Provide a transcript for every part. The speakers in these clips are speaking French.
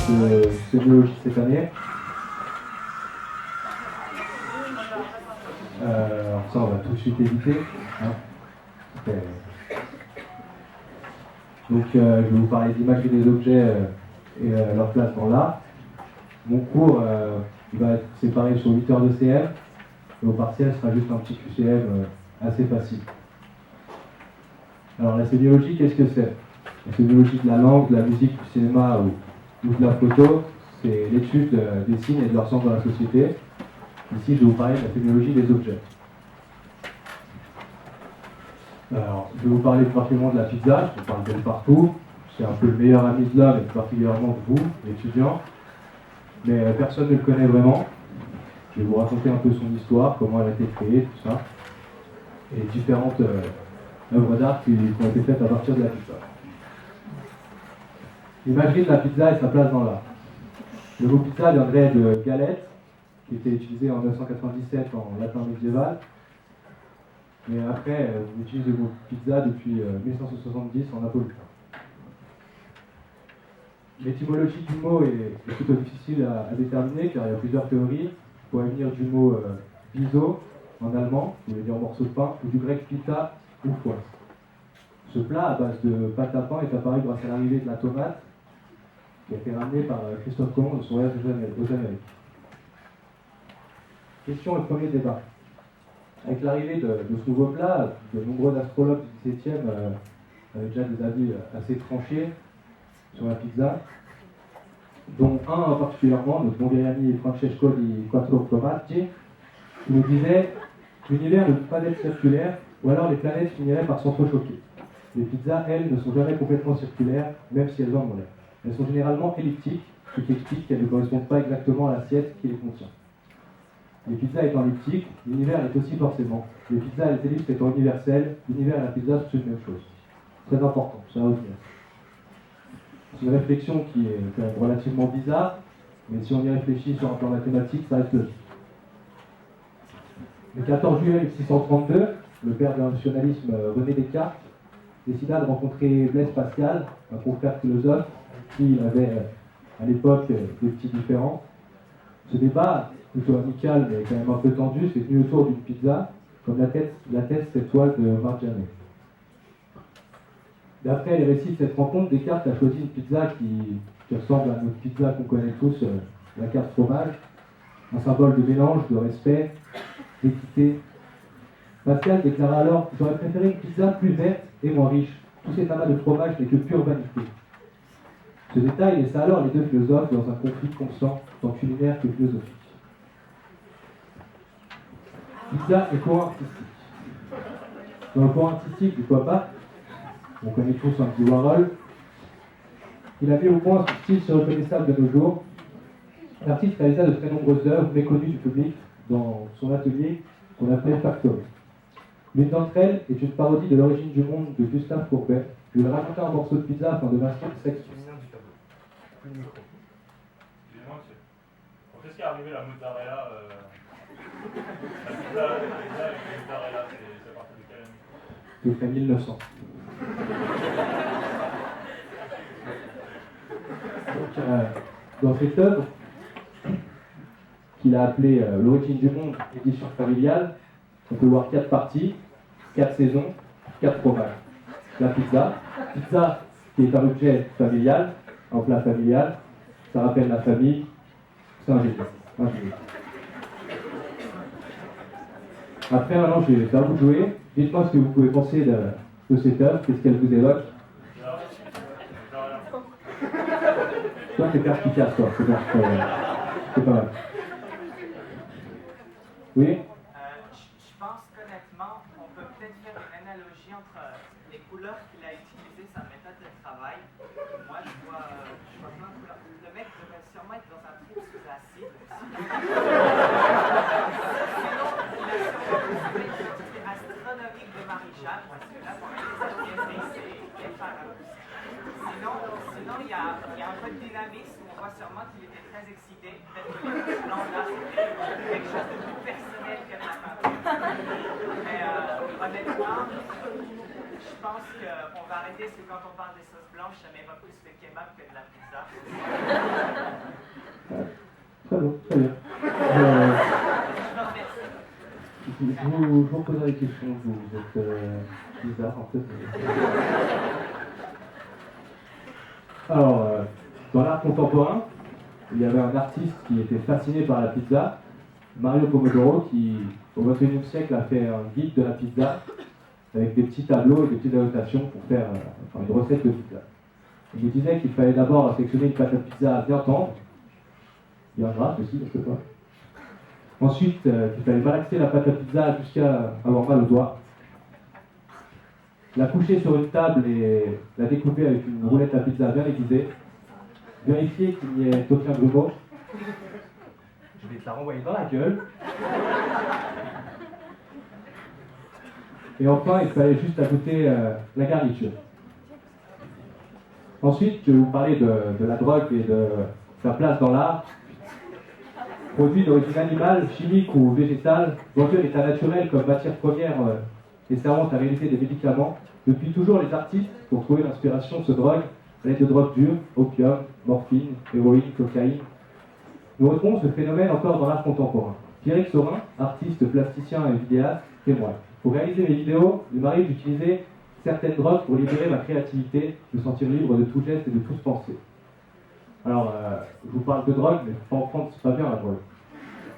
de sémiologie cette année. Alors ça, on va tout de suite éviter. Hein. Donc, je vais vous parler d'imagerie des objets et leur place dans l'art. Mon cours il va être séparé sur 8 heures de CM. Et au partiel, ce sera juste un petit QCM assez facile. Alors, la sémiologie, qu'est-ce que c'est? La sémiologie de la langue, de la musique, du cinéma ou de la photo, c'est l'étude des signes et de leur sens dans la société. Ici, je vais vous parler de la sémiologie des objets. Alors, je vais vous parler particulièrement de la pizza, je vous parle d'elle partout. C'est un peu le meilleur ami de l'homme, et particulièrement de vous, étudiants. Mais personne ne le connaît vraiment. Je vais vous raconter un peu son histoire, comment elle a été créée, tout ça. Et différentes œuvres d'art qui ont été faites à partir de la pizza. L'imagerie de la pizza et sa place dans l'art. Le mot pizza viendrait de galette, qui était utilisé en 997 en latin médiéval. Mais après, on utilise le mot pizza depuis 1570 en napolitain. L'étymologie du mot est plutôt difficile à déterminer car il y a plusieurs théories. Il pourrait venir du mot biseau en allemand, qui veut dire morceau de pain, ou du grec pita ou foin. Ce plat à base de pâte à pain est apparu grâce à l'arrivée de la tomate qui a été ramenée par Christophe Colomb de son voyage aux Amériques. Question et premier débat. Avec l'arrivée de ce nouveau plat, de nombreux astrologues du XVIIe avaient déjà des avis assez tranchés sur la pizza, dont un particulièrement, notre bon vieil ami Francesco di Quattrocromarti, qui nous disait que l'univers ne peut pas être circulaire, ou alors les planètes finiraient par s'entrechoquer. Les pizzas, elles, ne sont jamais complètement circulaires, même si elles en ont l'air. Elles sont généralement elliptiques, ce qui explique qu'elles ne correspondent pas exactement à l'assiette qui les contient. Les pizzas étant elliptiques, l'univers est aussi forcément. Les pizzas et les ellipses étant universelles, l'univers et la pizza sont une même chose. Très important, ça va retenir. C'est une réflexion qui est quand même relativement bizarre, mais si on y réfléchit sur un plan mathématique, ça reste logique. Le 14 juillet 1632, le père de l'industrialisme René Descartes décida de rencontrer Blaise Pascal, un confrère philosophe, qui il avait à l'époque des petits différends. Ce débat, plutôt amical mais quand même un peu tendu, s'est tenu autour d'une pizza, comme l'atteste cette toile de Marjane. D'après les récits de cette rencontre, Descartes a choisi une pizza qui ressemble à notre pizza qu'on connaît tous, la carte fromage, un symbole de mélange, de respect, d'équité. Pascal déclara alors « J'aurais préféré une pizza plus verte et moins riche. Tous ces amas de fromage n'est que pure vanité. » Ce détail laissa alors les deux philosophes dans un conflit constant, tant culinaire que philosophique. Pizza et courant artistique. Dans le courant artistique du pop art, on connaît tous Andy Warhol, il a mis au point ce style si reconnaissable de nos jours. L'artiste réalisa de très nombreuses œuvres méconnues du public dans son atelier qu'on appelait Factory. L'une d'entre elles est une parodie de l'origine du monde de Gustave Courbet. Je vais rajouter un morceau de pizza afin de masquer le sexe féminin du tableau. Plus de micro. Excusez-moi, monsieur. Quand est-ce qu'est arrivé la mozzarella La pizza avec la mozzarella, c'est à partir de quelle année? Depuis 1900. Donc, dans cette œuvre, qu'il a appelée L'origine du monde, édition familiale, on peut voir 4 parties, 4 saisons, 4 fromages. La pizza qui est un objet familial, un plat familial, ça rappelle la famille, c'est un génie. Après, maintenant, c'est à vous de jouer. Dites-moi ce que vous pouvez penser de cette œuvre, qu'est-ce qu'elle vous évoque. Toi, c'est perspicace, toi. C'est pas mal. Oui? Je pense qu'honnêtement, on peut peut-être faire une analogie entre les couleurs qu'il a utilisées, sa méthode de travail. Moi, je vois plein de couleurs. Le mec devait sûrement être dans un trou sous acide. C'était astronomique de Marie-Jeanne, parce que là, pour c'est effarant. Sinon, il y a un peu de dynamisme. On voit sûrement qu'il était très excité. Peut-être que les plans là, c'était quelque chose de plus personnel que la peinture. Mais honnêtement, je Je pense qu'on va arrêter parce que quand on parle des sauces blanches, ça m'évoque plus le kebab que de la pizza. Très bien, très bien. Je vous poserai des questions, vous êtes bizarre en fait. Alors, dans l'art contemporain, il y avait un artiste qui était fasciné par la pizza, Mario Pomodoro, qui au XXIe siècle a fait un guide de la pizza avec des petits tableaux et des petites annotations pour faire une recette de pizza. Il nous disait qu'il fallait d'abord sélectionner une pâte à pizza bien tendre, bien grasse aussi, quelque part. Ensuite, il fallait malaxer la pâte à pizza jusqu'à avoir mal aux doigts. La coucher sur une table et la découper avec une roulette à pizza bien aiguisée. Vérifier qu'il n'y ait aucun grumeau. Je vais te la renvoyer dans la gueule. Et enfin, il fallait juste ajouter la garniture. Ensuite, je vais vous parler de la drogue et de sa place dans l'art. Produit d'origine animale, chimique ou végétale, vendu à l'état naturel comme matière première et servant à réaliser des médicaments. Depuis toujours, les artistes, pour trouver l'inspiration, se droguent à l'aide de drogues dures, opium, morphine, héroïne, cocaïne. Nous retrouvons ce phénomène encore dans l'art contemporain. Pierrick Saurin, artiste, plasticien et vidéaste, témoigne. Pour réaliser mes vidéos, il m'arrive d'utiliser certaines drogues pour libérer ma créativité, me sentir libre de tout geste et de toute pensée. Alors, je vous parle de drogue, mais faut pas en prendre, c'est pas bien la drogue.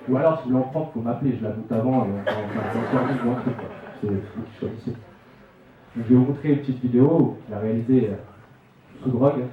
Ou alors, si vous voulez en prendre, il faut m'appeler, je la goûte avant et on va en faire un truc. C'est vous qui choisissez. Donc, je vais vous montrer une petite vidéo qu'il a réalisée sous drogue.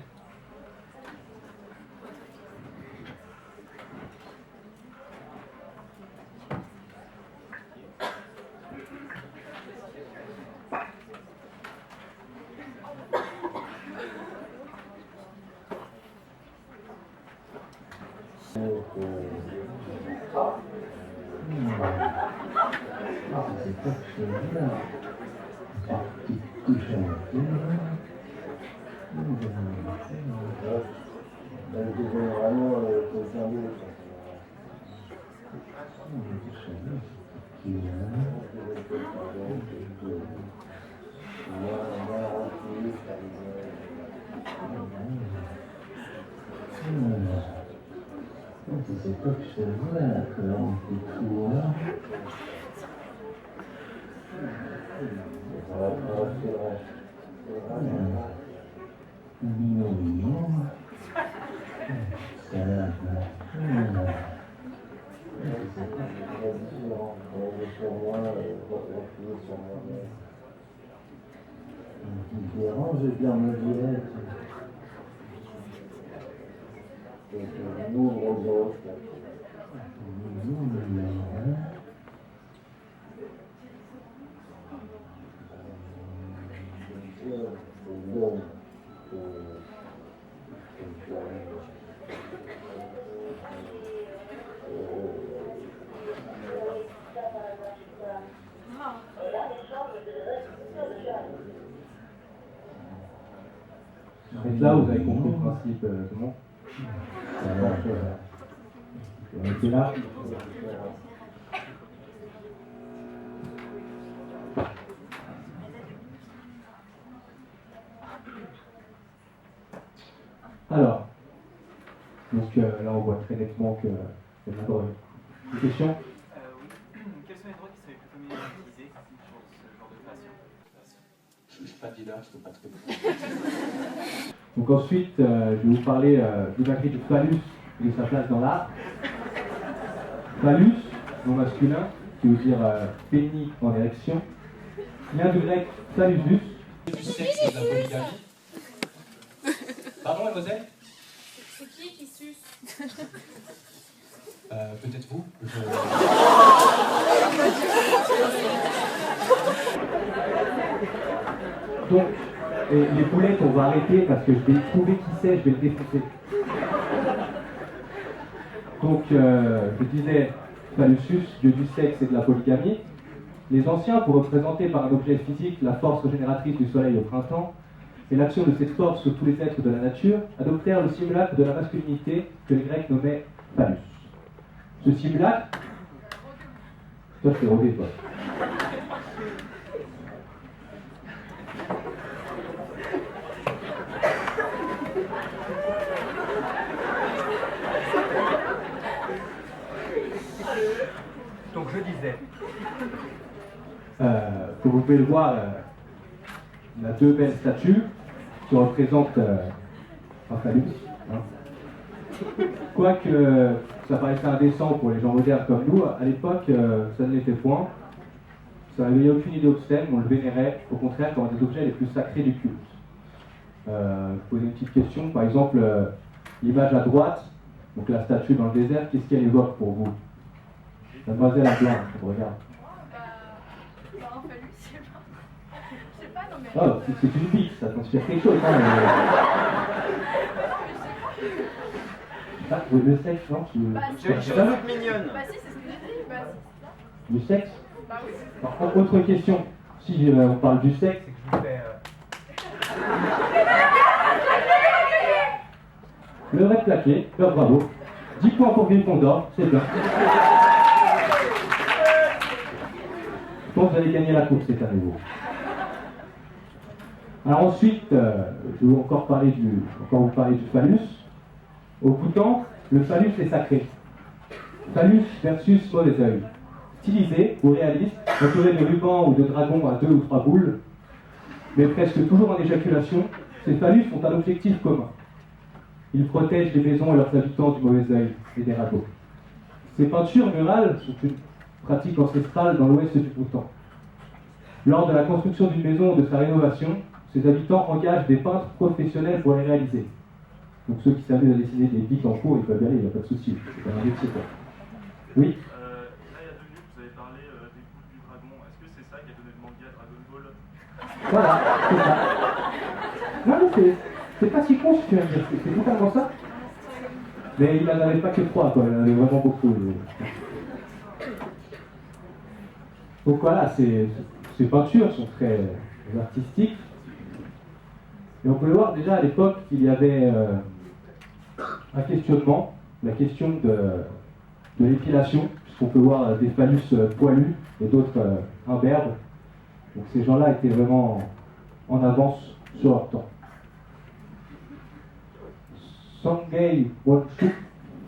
Et là, vous avez compris le principe, comment on était là. Alors, donc là on voit très nettement que c'est de la drogue. Une question? Oui. Quelles sont les drogues qui seraient plutôt mieux utilisées pour ce genre de patient? Je ne suis pas dealer, je ne peux pas très bien. Donc ensuite, je vais vous parler du macri du phallus et de sa place dans l'art. Phallus, nom masculin, qui veut dire pénis en érection, vient du grec phallusus, du sexe et de la polygamie. Pardon, mademoiselle? C'est qui suce? Peut-être vous. Donc, les poulettes, on va arrêter parce que je vais trouver qui c'est, je vais le défoncer. Donc, je disais, phallusus, dieu du sexe et de la polygamie. Les anciens, pour représenter par un objet physique la force régénératrice du soleil au printemps et l'action de cette force sur tous les êtres de la nature, adoptèrent le simulacre de la masculinité que les Grecs nommaient phallus. Ce simulacre, toi je t'ai rodé, toi. je disais. Comme vous pouvez le voir, on a deux belles statues qui représentent un phallus. Hein. Quoique ça paraissait indécent pour les gens modernes comme nous, à l'époque, ça ne l'était point. Ça n'avait aucune idée obscène, on le vénérait, au contraire, comme un des objets les plus sacrés du culte. Poser une petite question, par exemple, l'image à droite, donc la statue dans le désert, qu'est-ce qu'elle évoque pour vous? Mademoiselle à blanc, je regarde. Un phallus, je sais pas, non mais... Oh, c'est une bite, ça t'inspire quelque chose, hein, Ah, le sexe, non C'est une chose toute mignonne. Bah si, c'est ce que j'ai dit, bah si. Le sexe? Bah oui. Par contre, autre question, si on parle du sexe, C'est que je vous fais... le red plaqué, bravo. 10 points pour Gryffondor, c'est bien. Je pense que vous allez gagner la course cette année, vous. Alors ensuite, je vais encore vous parler du phallus. Au Bhoutan, le phallus est sacré. Phallus versus mauvais œil. Stylisé ou réaliste, entouré de rubans ou de dragons à 2 ou 3 boules, mais presque toujours en éjaculation, ces phallus ont un objectif commun. Ils protègent les maisons et leurs habitants du mauvais œil et des ragots. Ces peintures murales sont une pratique ancestrale dans l'ouest du Bhoutan. Lors de la construction d'une maison ou de sa rénovation, ses habitants engagent des peintres professionnels pour les réaliser. Donc ceux qui s'amusent à dessiner des bites en cours, ils peuvent y aller, il n'y a pas de souci. C'est un métier, quoi. Oui. Là, il y a 2 minutes, vous avez parlé des boules du dragon. Est-ce que c'est ça qui a donné le manga Dragon Ball? Voilà, c'est ça. Non, mais c'est pas si con, ce que tu viens de dire. C'est totalement ça. Mais il n'en avait pas que 3, quoi. Il en avait vraiment beaucoup. Donc voilà, ces peintures sont très artistiques. Et on peut le voir déjà à l'époque qu'il y avait un questionnement, la question de l'épilation, puisqu'on peut voir des phallus poilus et d'autres imberbes. Donc ces gens-là étaient vraiment en avance sur leur temps. Sangay Wonchuk,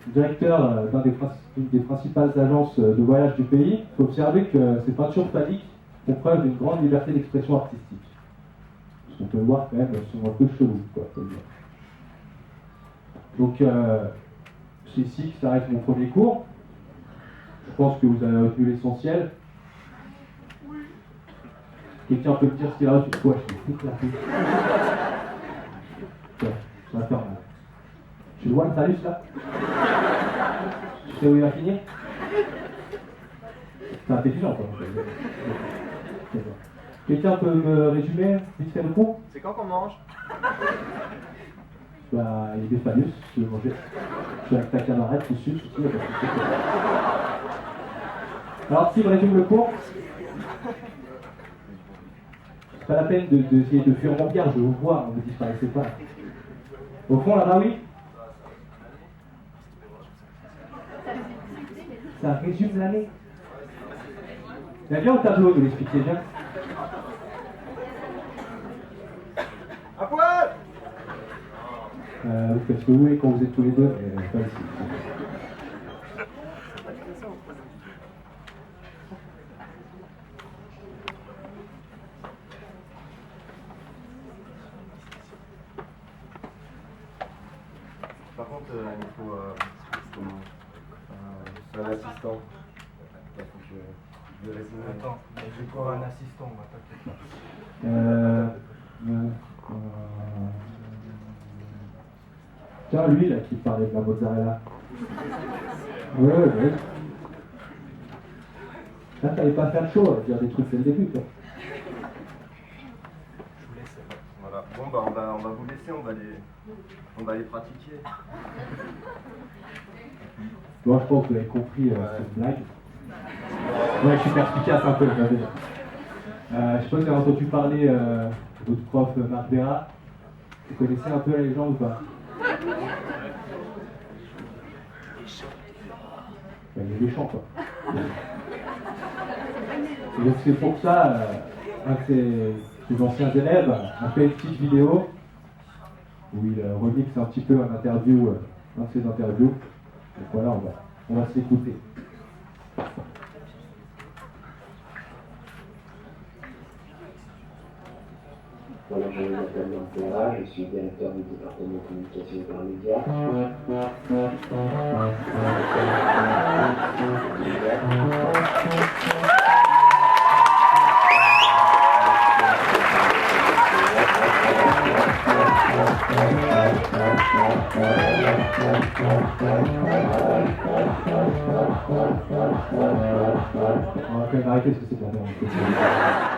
directeur d'une des principales agences de voyage du pays, il faut observer que ces peintures phalliques font preuve d'une grande liberté d'expression artistique. On peut le voir quand même, elles sont un peu cheloues, quoi, faut le dire. Donc, c'est ici que s'arrête mon premier cours. Je pense que vous avez retenu l'essentiel. Quelqu'un peut me dire ce qu'il a retenu? Ouais, je suis éclaté. Ouais, ça va faire mal. Tu le vois le phallus là? Tu sais où il va finir? C'est intelligent, quoi. Quelqu'un peut me résumer vite fait le cours? C'est quand qu'on mange? Bah, il y a des phallus, si tu veux manger. Je suis avec ta camarade, tu suces, il n'y a pas de souci. Alors, si je résume le cours, c'est pas la peine d'essayer de fuir mon regard, je vous vois, ne disparaissez pas. Au fond, là-bas, oui? Ça résume l'année. Viens au tableau, nous l'expliquer bien. À poil! Vous faites ce que vous voulez quand vous êtes tous les deux, mais pas ici. Par contre, il faut c'est un assistant. Il faut que je le résume. Attends, j'ai quoi un assistant, moi, t'inquiète pas. Tiens, lui là qui parlait de la mozzarella. Ouais. Là, t'allais pas faire chaud à dire des trucs dès le début, quoi. Je vous laisse. Voilà. Bon, bah, on va vous laisser, on va aller pratiquer. Bon, je pense que vous avez compris cette blague. Ouais, je suis perspicace un peu, je déjà. Je sais pas si vous avez entendu parler de votre prof Marc Béra. Vous connaissez un peu la légende ou pas? Ben, il est méchant, quoi. Et donc c'est pour ça, un de ses anciens élèves a fait une petite vidéo où il remixe un petit peu un de ses interviews. Donc voilà, on va s'écouter. Voilà, je m'appelle Lampera, je suis directeur du département communication et médias. On va quand même arrêter parce que c'est pas bien.